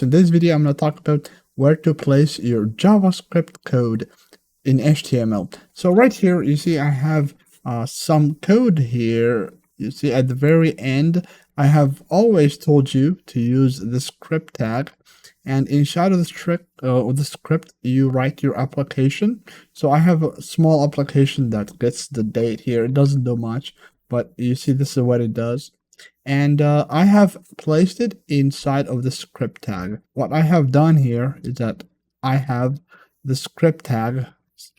In this video, I'm going to talk about where to place your JavaScript code in HTML. So right here, you see I have some code here. You see at the very end, I have always told you to use the script tag. And inside of the script, you write your application. So I have a small application that gets the date here. It doesn't do much, but you see this is what it does. And I have placed it inside of the script tag. What I have done here is that I have the script tag.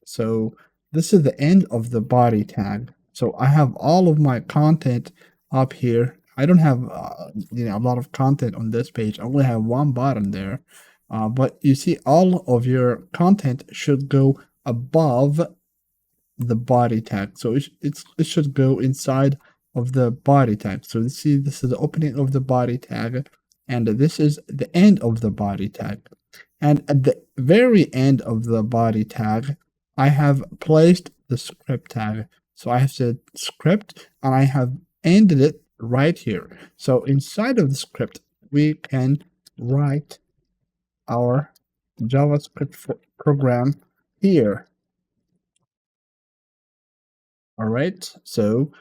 So this is the end of the body tag. So I have all of my content up here. I don't have a lot of content on this page. I only have one button there. But you see all of your content should go above the body tag. So it should go inside of the body tag. So you see this is the opening of the body tag, and this is the end of the body tag. And at the very end of the body tag, I have placed the script tag. So I have said script, and I have ended it right here. So inside of the script, we can write our JavaScript program here. All right, so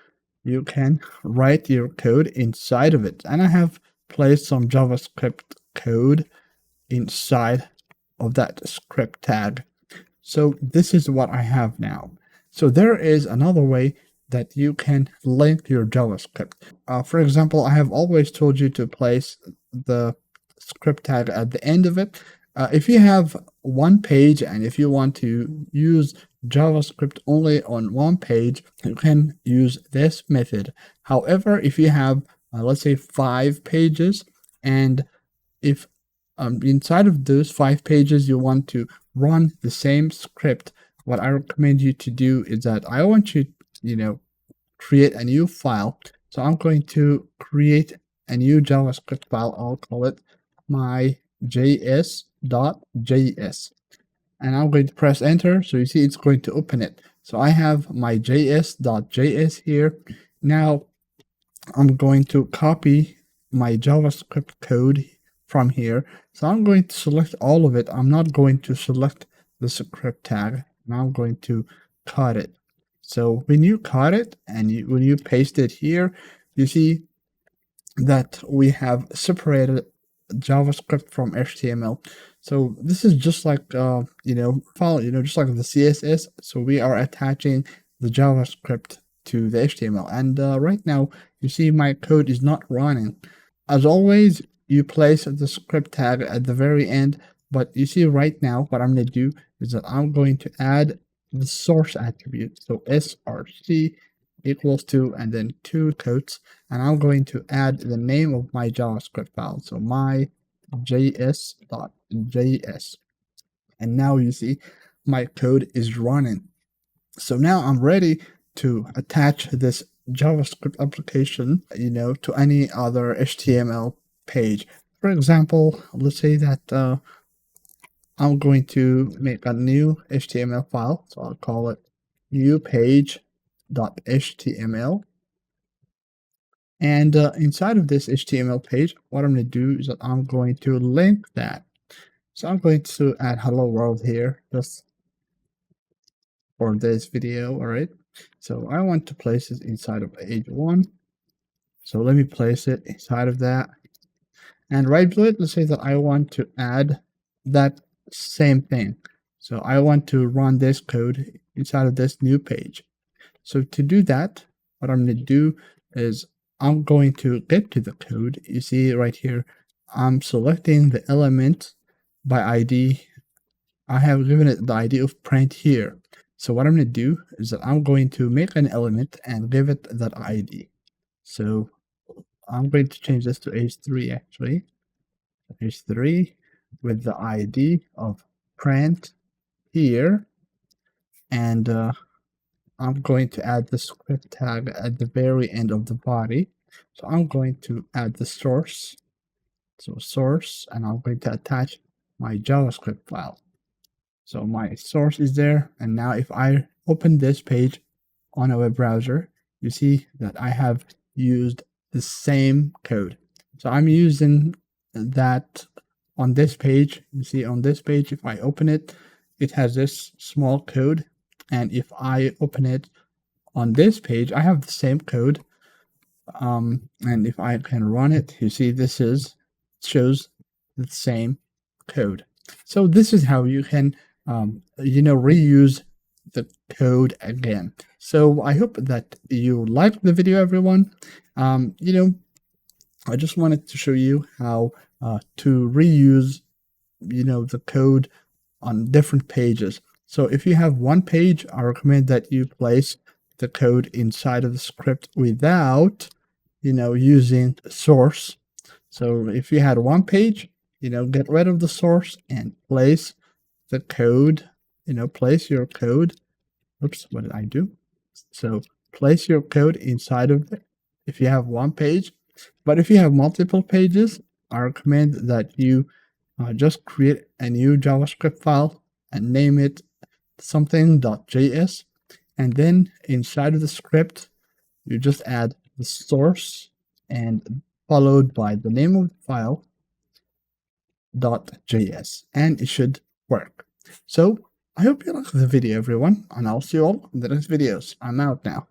you can write your code inside of it. And I have placed some JavaScript code inside of that script tag. So this is what I have now. So there is another way that you can link your JavaScript. For example, I have always told you to place the script tag at the end of it. If you have one page and if you want to use JavaScript only on one page, you can use this method. However, if you have, let's say 5 pages, and if inside of those 5 pages you want to run the same script, what I recommend you to do is that I want you, create a new file. So I'm going to create a new JavaScript file. I'll call it my js.js. And I'm going to press enter. So you see it's going to open it. So I have my js.js here. Now I'm going to copy my JavaScript code from here. So I'm going to select all of it. I'm not going to select the script tag. Now I'm going to cut it. So when you cut it and when you paste it here, you see that we have separated JavaScript from HTML. So this is just like just like the CSS. So we are attaching the JavaScript to the HTML. And right now you see my code is not running. As always, you place the script tag at the very end, but you see right now what I'm going to do is that I'm going to add the source attribute. So src equals to, and then 2 quotes, and I'm going to add the name of my JavaScript file. So my js.js. And now you see my code is running. So now I'm ready to attach this JavaScript application, to any other HTML page. For example, let's say that I'm going to make a new HTML file. So I'll call it new page.html. And inside of this HTML page, what I'm going to do is that I'm going to link that. So I'm going to add hello world here just for this video. All right. So I want to place it inside of page 1. So let me place it inside of that. And right below it, let's say that I want to add that same thing. So I want to run this code inside of this new page. So to do that, what I'm going to do is I'm going to get to the code. You see right here, I'm selecting the element by ID. I have given it the ID of print here. So what I'm going to do is that I'm going to make an element and give it that ID. So I'm going to change this to h3 actually. h3 with the ID of print here. And I'm going to add the script tag at the very end of the body. So I'm going to add the source. So source, and I'm going to attach my JavaScript file. So my source is there. And now if I open this page on a web browser, you see that I have used the same code. So I'm using that on this page, you see on this page, if I open it, it has this small code. And if I open it on this page, I have the same code. And if I can run it, you see shows the same code. So this is how you can reuse the code again. So I hope that you liked the video, everyone. I just wanted to show you how to reuse the code on different pages. So if you have one page, I recommend that you place the code inside of the script without using source. So if you had one page, get rid of the source and place the code, place your code. Oops, what did I do? So place your code inside of it if you have one page. But if you have multiple pages, I recommend that you just create a new JavaScript file and name it something.js. And then inside of the script, you just add the source and followed by the name of the file .js, and it should work. So I hope you liked the video, everyone, and I'll see you all in the next videos. I'm out now.